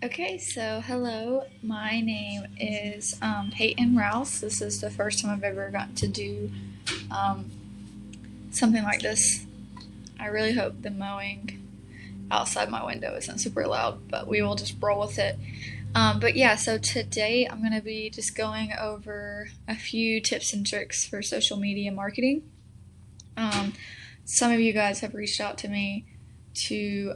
Okay, so hello, my name is Peyton Rouse. This is the first time I've ever gotten to do um, something like this. I really hope the mowing outside my window isn't super loud, but we will just roll with it. But yeah, so today I'm going to be just going over a few tips and tricks for social media marketing. Um, some of you guys have reached out to me to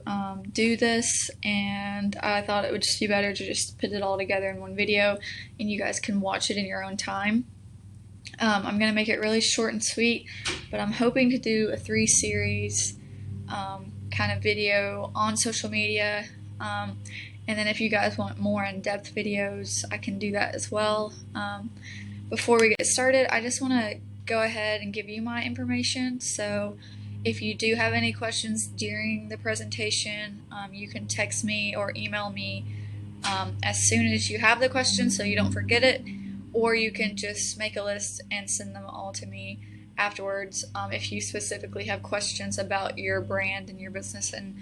do this, and I thought it would just be better to just put it all together in one video and you guys can watch it in your own time. I'm going to make it really short and sweet, but I'm hoping to do a 3 series kind of video on social media. And then if you guys want more in-depth videos, I can do that as well. Before we get started, I just want to go ahead and give you my information. So if you do have any questions during the presentation, you can text me or email me as soon as you have the question so you don't forget it, or you can just make a list and send them all to me afterwards if you specifically have questions about your brand and your business and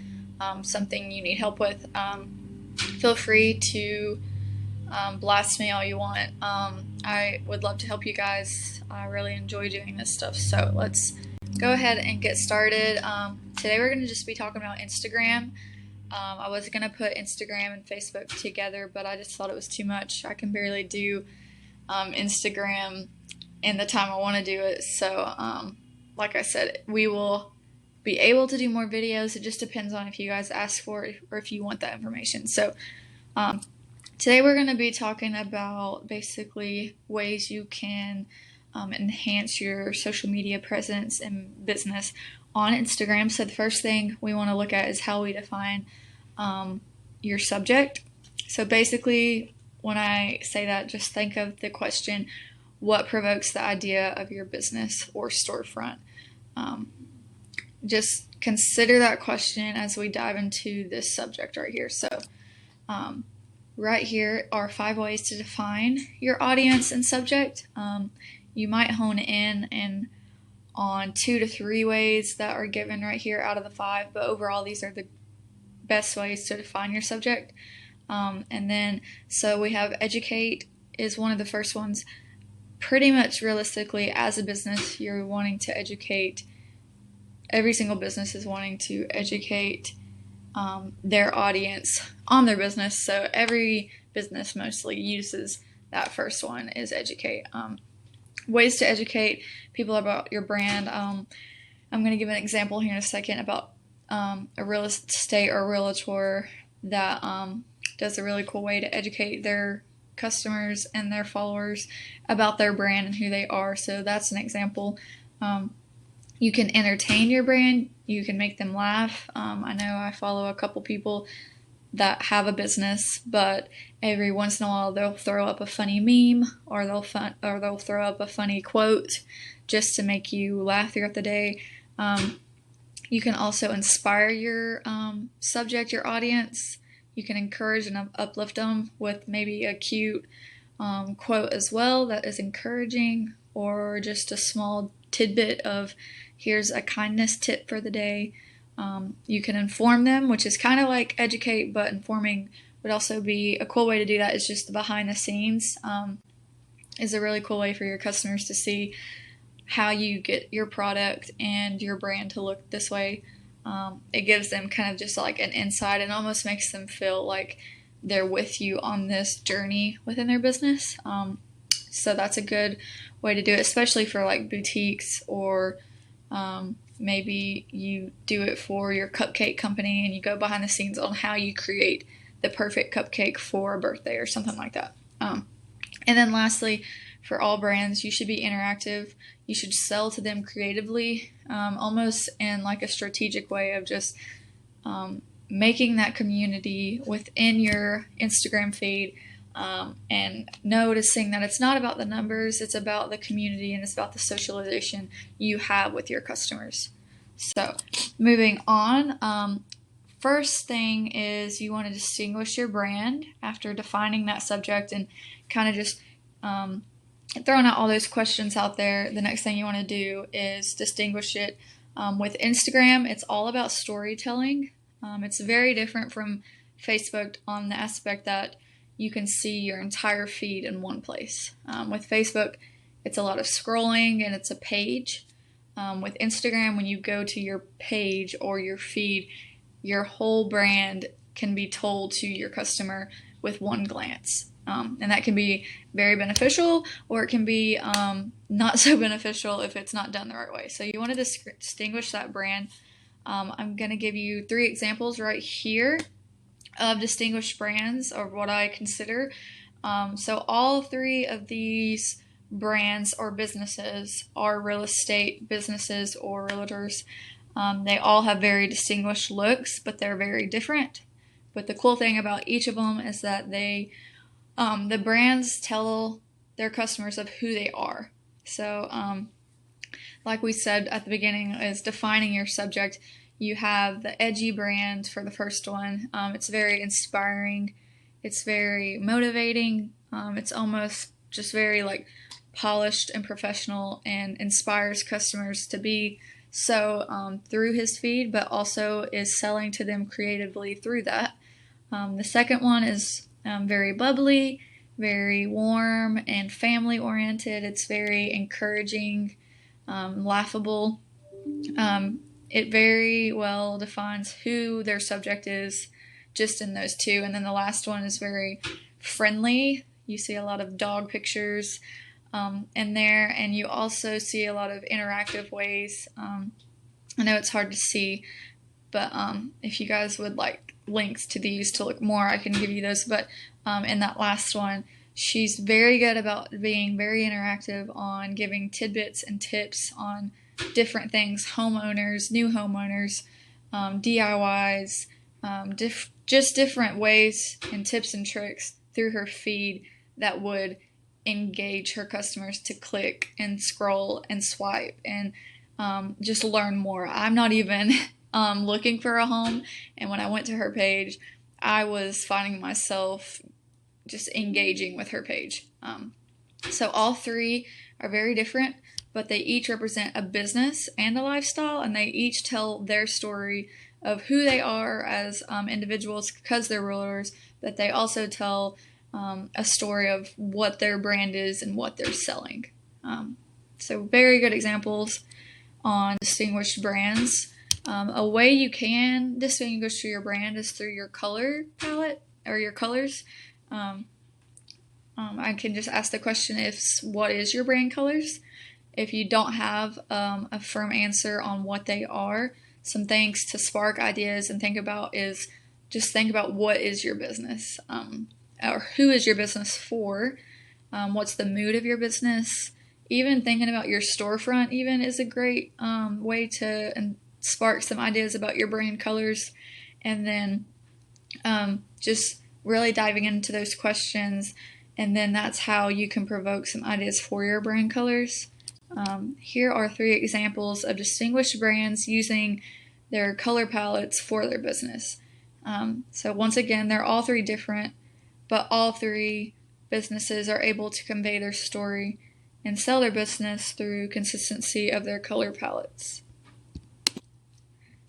something you need help with. Feel free to blast me all you want. I would love to help you guys. I really enjoy doing this stuff. So let's go ahead and get started. Today we're going to just be talking about Instagram. I was going to put Instagram and Facebook together, but I just thought it was too much. I can barely do Instagram in the time I want to do it. So like I said, we will be able to do more videos. It just depends on if you guys ask for it or if you want that information. So today we're going to be talking about basically ways you can enhance your social media presence and business on Instagram. So the first thing we want to look at is how we define your subject. So basically, when I say that, just think of the question, what provokes the idea of your business or storefront? Just consider that question as we dive into this subject right here. So right here are 5 ways to define your audience and subject. You might hone in on 2 to 3 ways that are given right here out of the 5, but overall these are the best ways to define your subject. And then so we have educate is one of the first ones. Pretty much realistically, as a business, you're wanting to educate. Every single business is wanting to educate their audience on their business. So every business mostly uses that first one, is educate. Ways to educate people about your brand. I'm going to give an example here in a second about a real estate or realtor that does a really cool way to educate their customers and their followers about their brand and who they are. So that's an example. You can entertain your brand. You can make them laugh. I know I follow a couple people that have a business, but every once in a while they'll throw up a funny meme or they'll throw up a funny quote just to make you laugh throughout the day. You can also inspire your subject, your audience. You can encourage and uplift them with maybe a cute quote as well that is encouraging, or just a small tidbit of here's a kindness tip for the day. You can inform them, which is kind of like educate, but informing would also be a cool way to do that. Is just the behind the scenes is a really cool way for your customers to see how you get your product and your brand to look this way. It gives them kind of just like an insight and almost makes them feel like they're with you on this journey within their business. So that's a good way to do it, especially for like boutiques, or maybe you do it for your cupcake company and you go behind the scenes on how you create the perfect cupcake for a birthday or something like that. And then lastly, for all brands, you should be interactive. You should sell to them creatively, almost in like a strategic way of just making that community within your Instagram feed, and noticing that it's not about the numbers, it's about the community and it's about the socialization you have with your customers. So moving on, first thing is you want to distinguish your brand after defining that subject and kind of just throwing out all those questions out there. The next thing you want to do is distinguish it. With Instagram, it's all about storytelling. It's very different from Facebook on the aspect that you can see your entire feed in one place. With Facebook, it's a lot of scrolling and it's a page. With Instagram, when you go to your page or your feed, your whole brand can be told to your customer with one glance. And that can be very beneficial, or it can be not so beneficial if it's not done the right way. So you want to distinguish that brand. I'm going to give you 3 examples right here of distinguished brands, or what I consider. So all 3 of these brands or businesses are real estate businesses or realtors. They all have very distinguished looks, but they're very different. But the cool thing about each of them is that the brands tell their customers of who they are. So, like we said at the beginning, is defining your subject. You have the edgy brand for the first one. It's very inspiring. It's very motivating. It's almost just very like polished and professional, and inspires customers to be so through his feed, but also is selling to them creatively through that. The second one is very bubbly, very warm, and family oriented. It's very encouraging, laughable. It very well defines who their subject is just in those 2. And then the last one is very friendly. You see a lot of dog pictures in there, and you also see a lot of interactive ways. I know it's hard to see, but if you guys would like links to these to look more, I can give you those. But in that last one, she's very good about being very interactive on giving tidbits and tips on different things, homeowners, new homeowners, DIYs, just different ways and tips and tricks through her feed that would engage her customers to click and scroll and swipe and just learn more. I'm not even looking for a home, and when I went to her page, I was finding myself just engaging with her page. So all 3 are very different, but they each represent a business and a lifestyle, and they each tell their story of who they are as individuals because they're realtors, but they also tell a story of what their brand is and what they're selling. So very good examples on distinguished brands. A way you can distinguish your brand is through your color palette or your colors. I can just ask the question, what is your brand colors? If you don't have a firm answer on what they are, some things to spark ideas and think about is just think about what is your business, or who is your business for, what's the mood of your business. Even thinking about your storefront even is a great way to spark some ideas about your brand colors. And then just really diving into those questions, and then that's how you can provoke some ideas for your brand colors. Here are 3 examples of distinguished brands using their color palettes for their business. So once again, they're all 3 different, but all 3 businesses are able to convey their story and sell their business through consistency of their color palettes.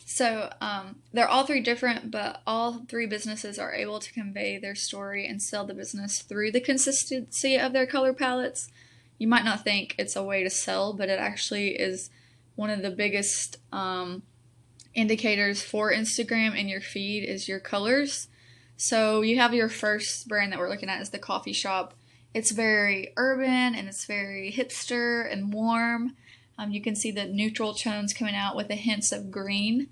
So they're all 3 different, but all 3 businesses are able to convey their story and sell the business through the consistency of their color palettes. You might not think it's a way to sell, but it actually is one of the biggest indicators for Instagram and your feed is your colors. So you have your first brand that we're looking at is the coffee shop. It's very urban and it's very hipster and warm. You can see the neutral tones coming out with the hints of green.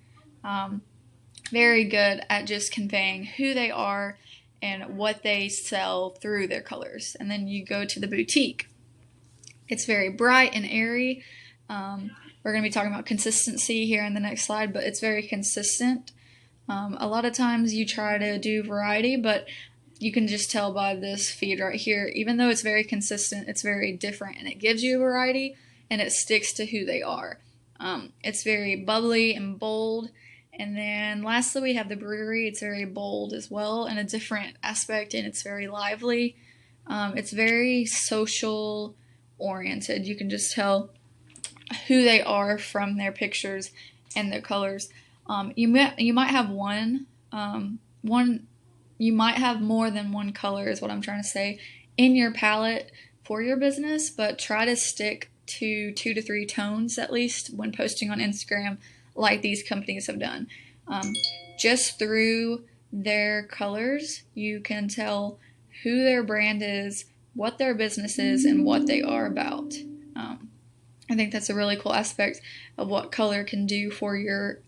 Very good at just conveying who they are and what they sell through their colors. And then you go to the boutique. It's very bright and airy. We're going to be talking about consistency here in the next slide, but it's very consistent. A lot of times you try to do variety, but you can just tell by this feed right here, even though it's very consistent, it's very different, and it gives you variety, and it sticks to who they are. It's very bubbly and bold. And then lastly, we have the brewery. It's very bold as well in a different aspect, and it's very lively. It's very social oriented. You can just tell who they are from their pictures and their colors. You might have one you might have more than one color is what I'm trying to say in your palette for your business, but try to stick to 2 to 3 tones at least when posting on Instagram, like these companies have done. Just through their colors, you can tell who their brand is, what their business is, and what they are about. I think that's a really cool aspect of what color can do for your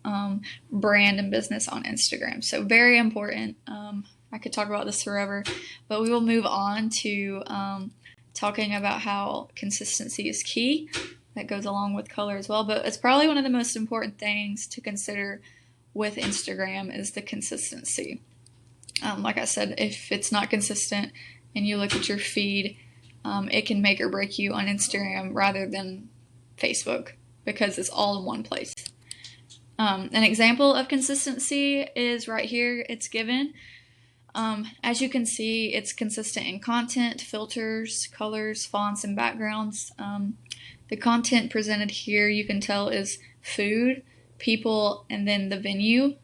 brand and business on Instagram. So very important. I could talk about this forever, but we will move on to talking about how consistency is key. That goes along with color as well, but it's probably one of the most important things to consider with Instagram is the consistency. Like I said, if it's not consistent and you look at your feed, it can make or break you on Instagram rather than Facebook because it's all in one place. An example of consistency is right here. It's given. As you can see, it's consistent in content, filters, colors, fonts, and backgrounds. The content presented here, you can tell, is food, people, and then the venue.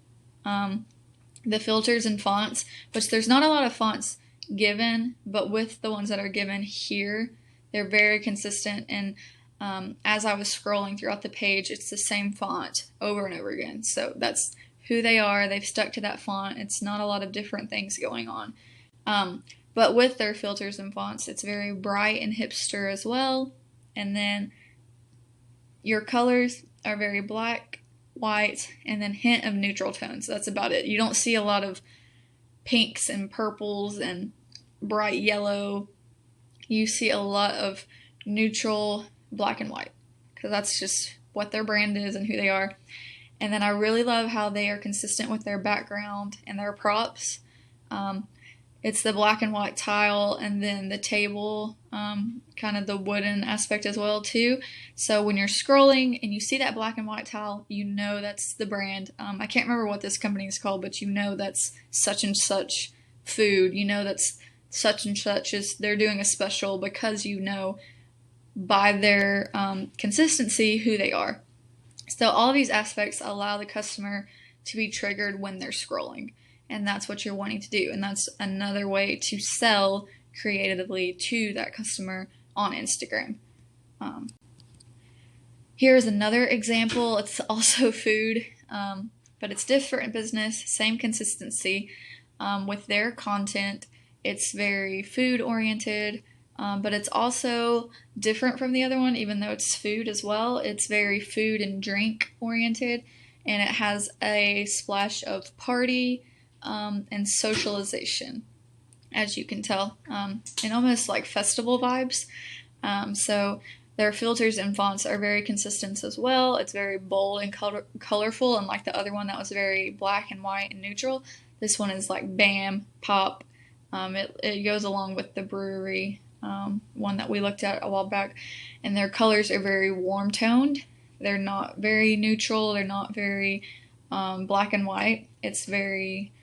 The filters and fonts, which there's not a lot of fonts given, but with the ones that are given here, they're very consistent. And as I was scrolling throughout the page, it's the same font over and over again. So that's who they are. They've stuck to that font. It's not a lot of different things going on. But with their filters and fonts, it's very bright and hipster as well. And then your colors are very black, white, and then hint of neutral tones. That's about it. You don't see a lot of pinks and purples and bright yellow. You see a lot of neutral black and white because that's just what their brand is and who they are. And then I really love how they are consistent with their background and their props. It's the black and white tile and then the table, kind of the wooden aspect as well too. So when you're scrolling and you see that black and white tile, you know that's the brand. I can't remember what this company is called, but you know that's such and such food. You know that's such and such is they're doing a special because you know by their consistency who they are. So all of these aspects allow the customer to be triggered when they're scrolling. And that's what you're wanting to do. And that's another way to sell creatively to that customer on Instagram. Here's another example. It's also food, but it's different business, same consistency. With their content, it's very food oriented, but it's also different from the other one, even though it's food as well. It's very food and drink oriented, and it has a splash of party and socialization, as you can tell, and almost like festival vibes. So their filters and fonts are very consistent as well. It's very bold and colorful, and like the other one that was very black and white and neutral, this one is like bam, pop. It goes along with the brewery one that we looked at a while back, and their colors are very warm toned. They're not very neutral. They're not very black and white. It's very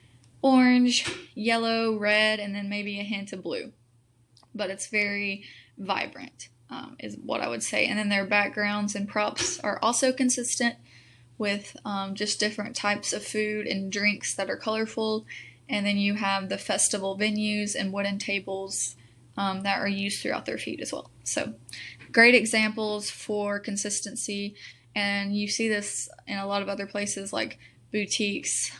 orange, yellow, red, and then maybe a hint of blue. But it's very vibrant, is what I would say. And then their backgrounds and props are also consistent with just different types of food and drinks that are colorful. And then you have the festival venues and wooden tables that are used throughout their feed as well. So great examples for consistency. And you see this in a lot of other places like boutiques,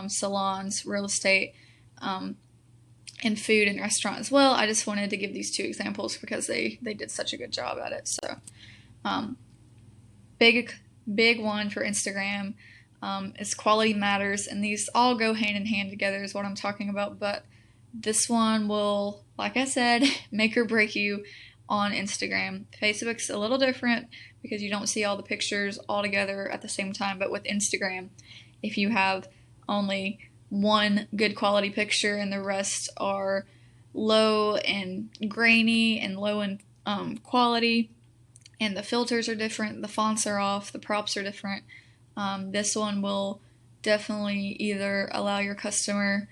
salons, real estate, and food and restaurant as well. I just wanted to give these two examples because they did such a good job at it. So big one for Instagram is quality matters, and these all go hand in hand together is what I'm talking about. But this one will, like I said, make or break you on Instagram. Facebook's a little different because you don't see all the pictures all together at the same time, but with Instagram, if you have only one good quality picture and the rest are low and grainy and low in quality, and the filters are different, the fonts are off, the props are different, this one will definitely either allow your customer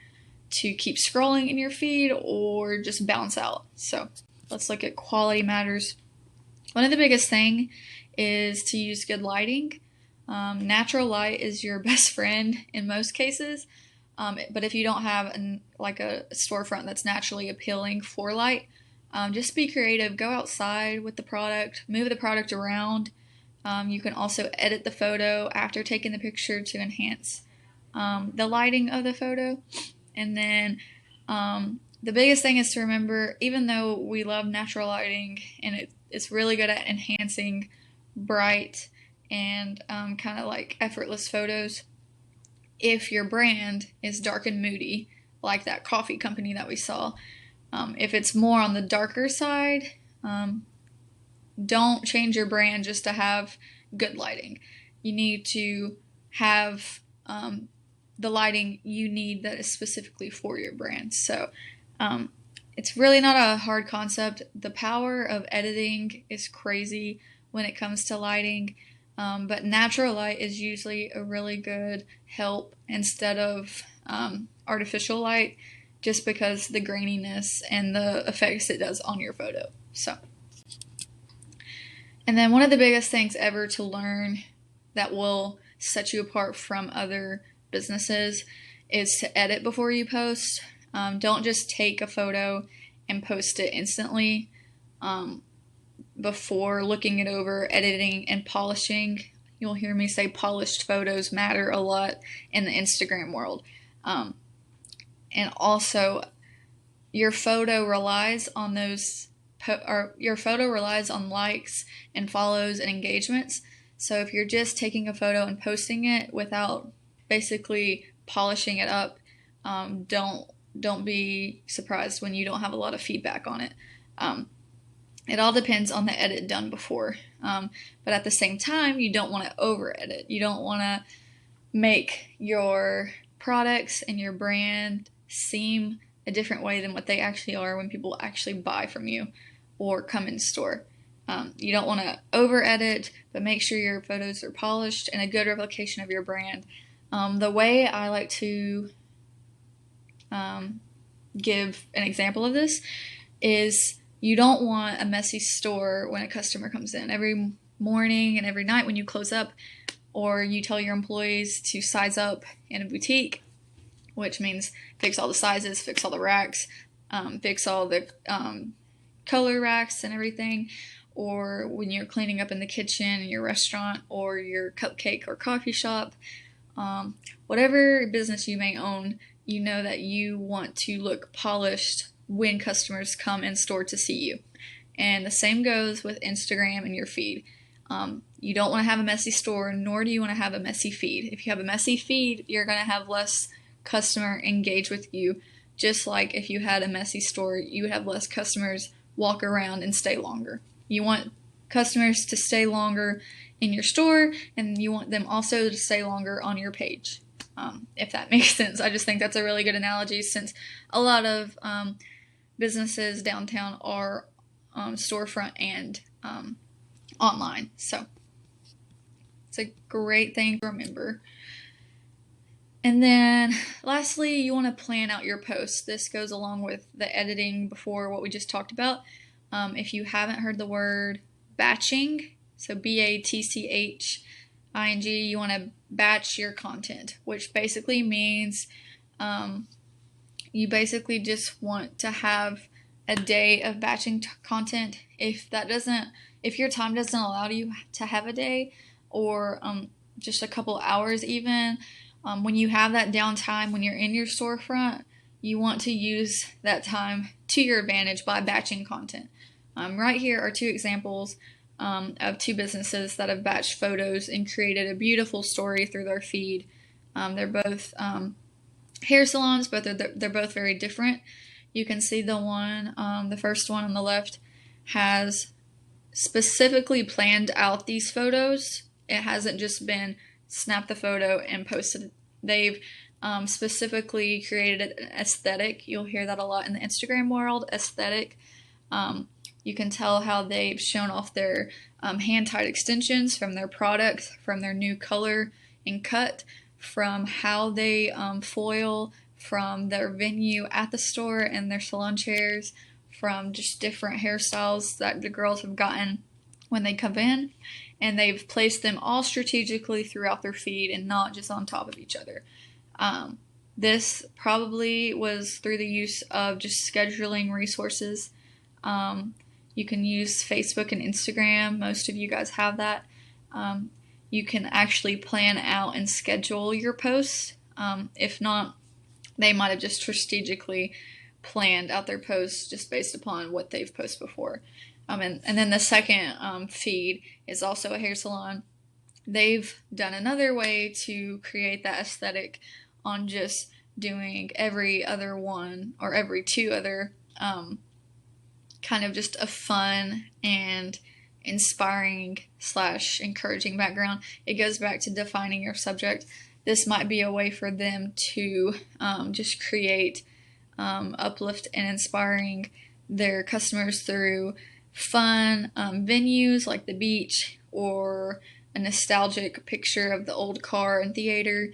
to keep scrolling in your feed or just bounce out. So let's look at quality matters. One of the biggest thing is to use good lighting. Natural light is your best friend in most cases. But if you don't have like a storefront that's naturally appealing for light, just be creative. Go outside with the product, move the product around. You can also edit the photo after taking the picture to enhance the lighting of the photo. And then the biggest thing is to remember, even though we love natural lighting and it's really good at enhancing bright and kind of like effortless photos, if your brand is dark and moody, like that coffee company that we saw, if it's more on the darker side, don't change your brand just to have good lighting. You need to have the lighting you need that is specifically for your brand. So it's really not a hard concept. The power of editing is crazy when it comes to lighting, but natural light is usually a really good help instead of artificial light, just because the graininess and the effects it does on your photo. So, and then one of the biggest things ever to learn that will set you apart from other businesses is to edit before you post. Don't just take a photo and post it instantly before looking it over, editing, and polishing. You'll hear me say polished photos matter a lot in the Instagram world. And also, your photo relies on your photo relies on likes and follows and engagements. So if you're just taking a photo and posting it without basically polishing it up, don't be surprised when you don't have a lot of feedback on it. It all depends on the edit done before. But at the same time, you don't want to over edit. You don't want to make your products and your brand seem a different way than what they actually are when people actually buy from you or come in store. You don't want to over edit, but make sure your photos are polished and a good replication of your brand. The way I like to give an example of this is you don't want a messy store when a customer comes in. Every morning and every night when you close up, or you tell your employees to size up in a boutique, which means fix all the sizes, fix all the racks, fix all the color racks and everything, or when you're cleaning up in the kitchen in your restaurant or your cupcake or coffee shop, whatever business you may own, you know that you want to look polished when customers come in store to see you. And the same goes with Instagram and your feed. You don't want to have a messy store, nor do you want to have a messy feed. If you have a messy feed, you're going to have less customer engage with you. Just like if you had a messy store, you would have less customers walk around and stay longer. You want customers to stay longer in your store, and you want them also to stay longer on your page, if that makes sense. I just think that's a really good analogy, since a lot of businesses downtown are storefront and online. So it's a great thing to remember. And then lastly, you want to plan out your posts. This goes along with the editing before what we just talked about. If you haven't heard the word batching, so BATCHING, you want to batch your content, which basically means you basically just want to have a day of batching content. If your time doesn't allow you to have a day, or just a couple hours even, when you have that downtime, when you're in your storefront, you want to use that time to your advantage by batching content. Right here are two examples of two businesses that have batched photos and created a beautiful story through their feed. They're both hair salons, but they're both very different. You can see the first one on the left has specifically planned out these photos. It hasn't just been snap the photo and posted. They've specifically created an aesthetic. You'll hear that a lot in the Instagram world, aesthetic. You can tell how they've shown off their hand-tied extensions from their product, from their new color and cut, from how they foil, from their venue at the store and their salon chairs, from just different hairstyles that the girls have gotten when they come in. And they've placed them all strategically throughout their feed and not just on top of each other. This probably was through the use of just scheduling resources. You can use Facebook and Instagram. Most of you guys have that. You can actually plan out and schedule your posts. If not, they might have just strategically planned out their posts just based upon what they've posted before. And then the second feed is also a hair salon. They've done another way to create that aesthetic on just doing every other one or every two other kind of just a fun and inspiring / encouraging background. It goes back to defining your subject. This might be a way for them to just create uplift and inspiring their customers through fun venues like the beach or a nostalgic picture of the old car and theater.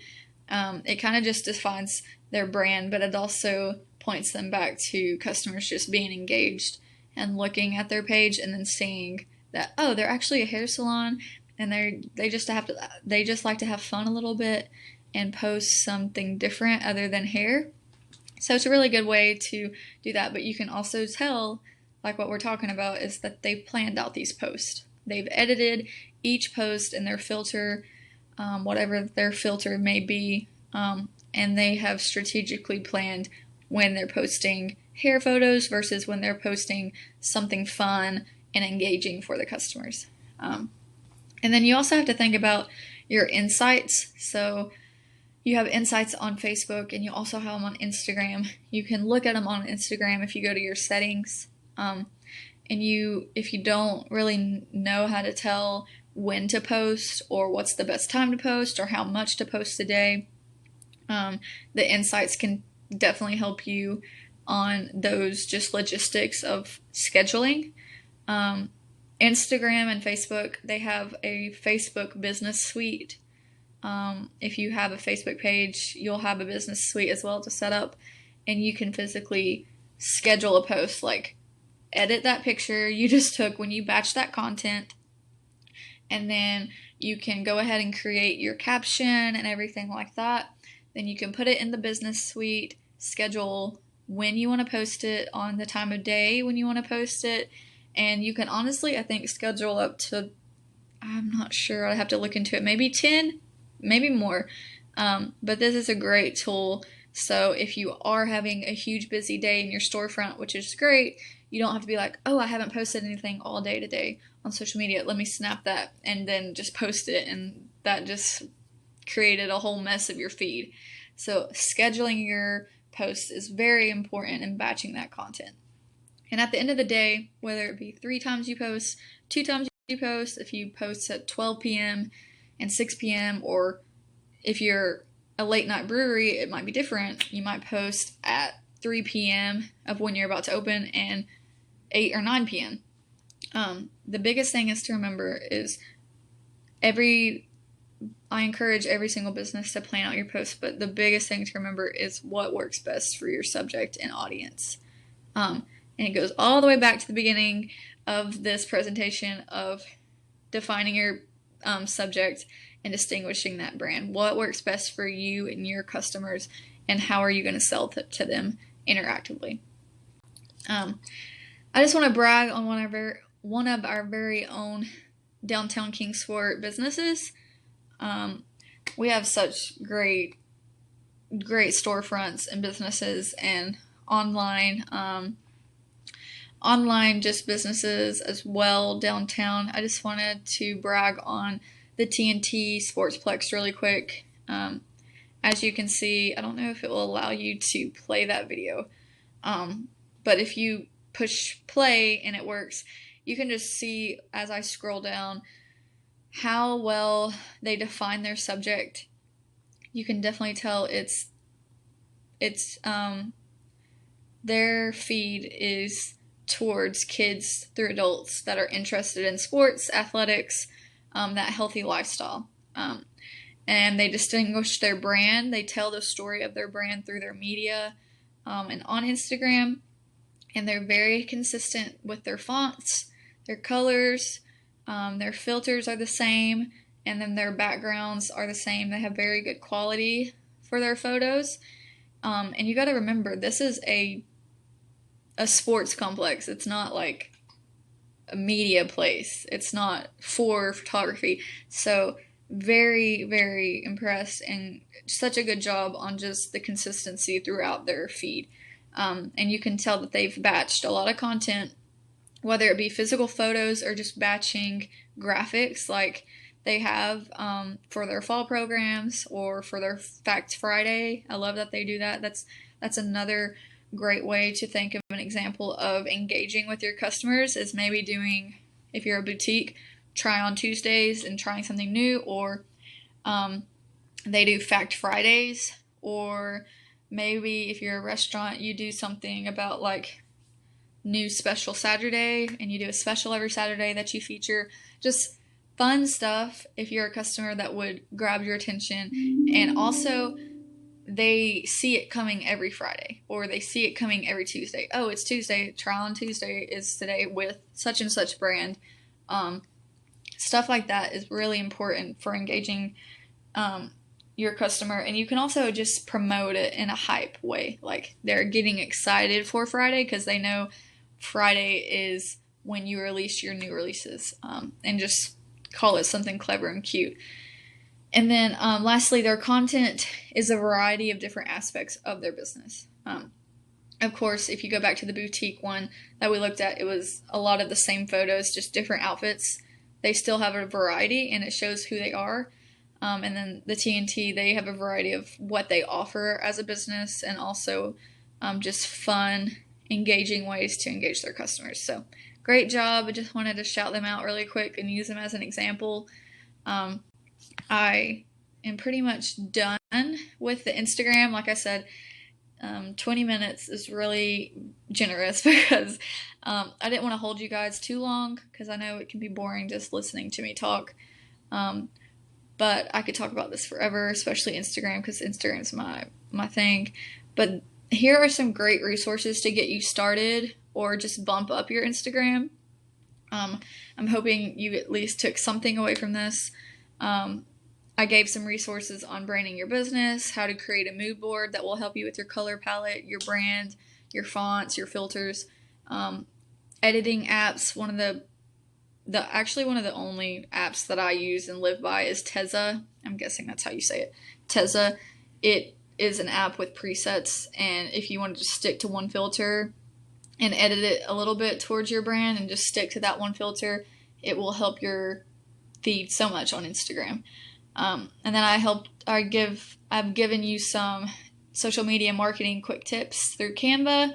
It kind of just defines their brand, but it also points them back to customers just being engaged and looking at their page and then seeing that, oh, they're actually a hair salon, and they just like to have fun a little bit and post something different other than hair. So it's a really good way to do that. But you can also tell, like what we're talking about, is that they've planned out these posts. They've edited each post in their filter, whatever their filter may be, and they have strategically planned when they're posting hair photos versus when they're posting something fun and engaging for the customers. And then you also have to think about your insights. So you have insights on Facebook and you also have them on Instagram. You can look at them on Instagram if you go to your settings. And if you don't really know how to tell when to post or what's the best time to post or how much to post a day, the insights can definitely help you on those just logistics of scheduling. Instagram and Facebook, they have a Facebook business suite. If you have a Facebook page, you'll have a business suite as well to set up, and you can physically schedule a post, like edit that picture you just took when you batch that content, and then you can go ahead and create your caption and everything like that. Then you can put it in the business suite, schedule when you want to post it, on the time of day when you want to post it, and you can honestly, I think, schedule up to, I'm not sure, I'd have to look into it, maybe 10, maybe more. But this is a great tool. So if you are having a huge busy day in your storefront, which is great, you don't have to be like, oh, I haven't posted anything all day today on social media. Let me snap that and then just post it. And that just created a whole mess of your feed. So scheduling your posts is very important in batching that content. And at the end of the day, whether it be 3 times you post, 2 times you post, if you post at 12 p.m. and 6 p.m., or if you're a late night brewery, it might be different. You might post at 3 p.m. of when you're about to open and 8 or 9 p.m. The biggest thing is to remember is I encourage every single business to plan out your posts, but the biggest thing to remember is what works best for your subject and audience. And it goes all the way back to the beginning of this presentation of defining your subject and distinguishing that brand. What works best for you and your customers, and how are you going to sell to them interactively? I just want to brag on one of our very own downtown Kingsport businesses. We have such great storefronts and businesses and online just businesses as well downtown. I just wanted to brag on the TNT Sportsplex really quick. As you can see, I don't know if it will allow you to play that video, but if you push play and it works, you can just see as I scroll down how well they define their subject. You can definitely tell it's their feed is towards kids through adults that are interested in sports, athletics, that healthy lifestyle. And they distinguish their brand. They tell the story of their brand through their media and on Instagram. And they're very consistent with their fonts, their colors, their filters are the same, and then their backgrounds are the same. They have very good quality for their photos. And you got to remember, this is a sports complex. It's not like a media place. It's not for photography. So very, very impressed, and such a good job on just the consistency throughout their feed. And you can tell that they've batched a lot of content, whether it be physical photos or just batching graphics like they have for their fall programs or for their Fact Friday. I love that they do that. That's another great way to think of an example of engaging with your customers, is maybe doing, if you're a boutique, try on Tuesdays and trying something new, or they do Fact Fridays, or maybe if you're a restaurant, you do something about like new special Saturday, and you do a special every Saturday that you feature. Just fun stuff if you're a customer that would grab your attention. And also, they see it coming every Friday, or they see it coming every Tuesday. Oh, it's Tuesday. Trial on Tuesday is today with such and such brand. Stuff like that is really important for engaging your customer. And you can also just promote it in a hype way. Like, they're getting excited for Friday because they know Friday is when you release your new releases, and just call it something clever and cute. And then lastly, their content is a variety of different aspects of their business. Of course, if you go back to the boutique one that we looked at, it was a lot of the same photos, just different outfits. They still have a variety, and it shows who they are. And then the TNT, they have a variety of what they offer as a business, and also just fun, engaging ways to engage their customers. So great job. I just wanted to shout them out really quick and use them as an example. I am pretty much done with the Instagram. Like I said, 20 minutes is really generous because I didn't want to hold you guys too long, because I know it can be boring just listening to me talk. But I could talk about this forever, especially Instagram, because Instagram's my thing. But here are some great resources to get you started or just bump up your Instagram. I'm hoping you at least took something away from this. I gave some resources on branding your business, how to create a mood board that will help you with your color palette, your brand, your fonts, your filters, editing apps. One of the only apps that I use and live by is Tezza. I'm guessing that's how you say it. Tezza. It is an app with presets, and if you want to just stick to one filter and edit it a little bit towards your brand and just stick to that one filter, it will help your feed so much on Instagram. And then I've given you some social media marketing quick tips through Canva,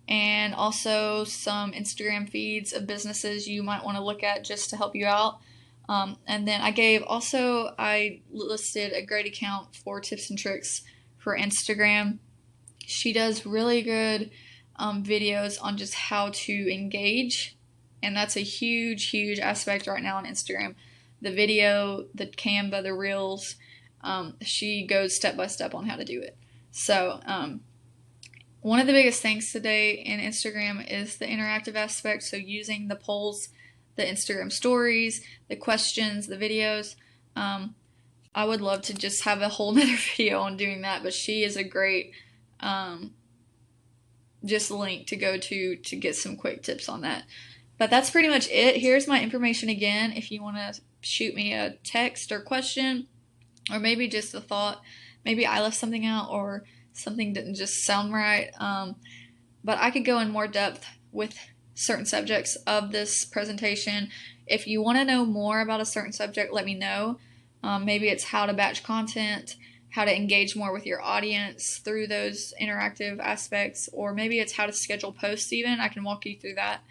and also some Instagram feeds of businesses you might want to look at just to help you out. And then I listed a great account for tips and tricks for Instagram. She does really good videos on just how to engage, and that's a huge, huge aspect right now on Instagram. The video, the Canva, the Reels, she goes step by step on how to do it. So one of the biggest things today in Instagram is the interactive aspect. So using the polls, the Instagram stories, the questions, the videos. I would love to just have a whole nother video on doing that, but she is a great just link to go to get some quick tips on that. But that's pretty much it. Here's my information again if you want to shoot me a text or question, or maybe just a thought. Maybe I left something out or something didn't just sound right. But I could go in more depth with certain subjects of this presentation. If you want to know more about a certain subject, let me know. Maybe it's how to batch content, how to engage more with your audience through those interactive aspects, or maybe it's how to schedule posts even. I can walk you through that.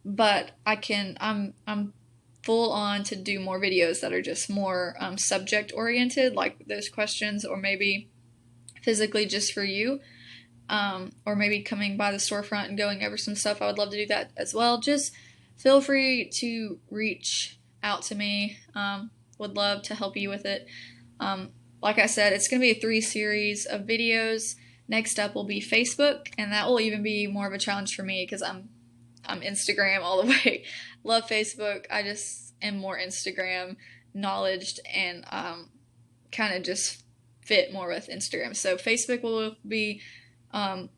But I'm full on to do more videos that are just more subject oriented, like those questions, or maybe physically just for you, or maybe coming by the storefront and going over some stuff. I would love to do that as well. Just feel free to reach out to me. Would love to help you with it. Like I said, it's going to be a 3 series of videos. Next up will be Facebook, and that will even be more of a challenge for me because I'm Instagram all the way. Love Facebook. I just am more Instagram knowledged and kind of just fit more with Instagram. So Facebook will be on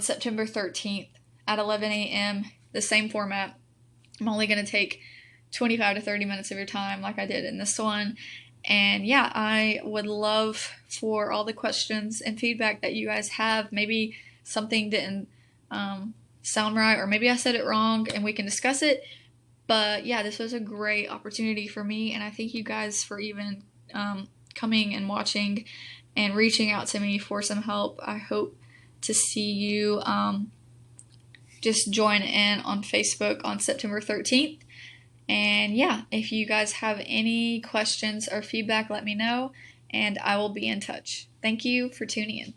September 13th at 11 a.m., the same format. I'm only going to take 25 to 30 minutes of your time like I did in this one. And yeah, I would love for all the questions and feedback that you guys have. Maybe something didn't sound right, or maybe I said it wrong, and we can discuss it. But yeah, this was a great opportunity for me, and I thank you guys for even coming and watching and reaching out to me for some help. I hope to see you just join in on Facebook on September 13th. And yeah, if you guys have any questions or feedback, let me know, and I will be in touch. Thank you for tuning in.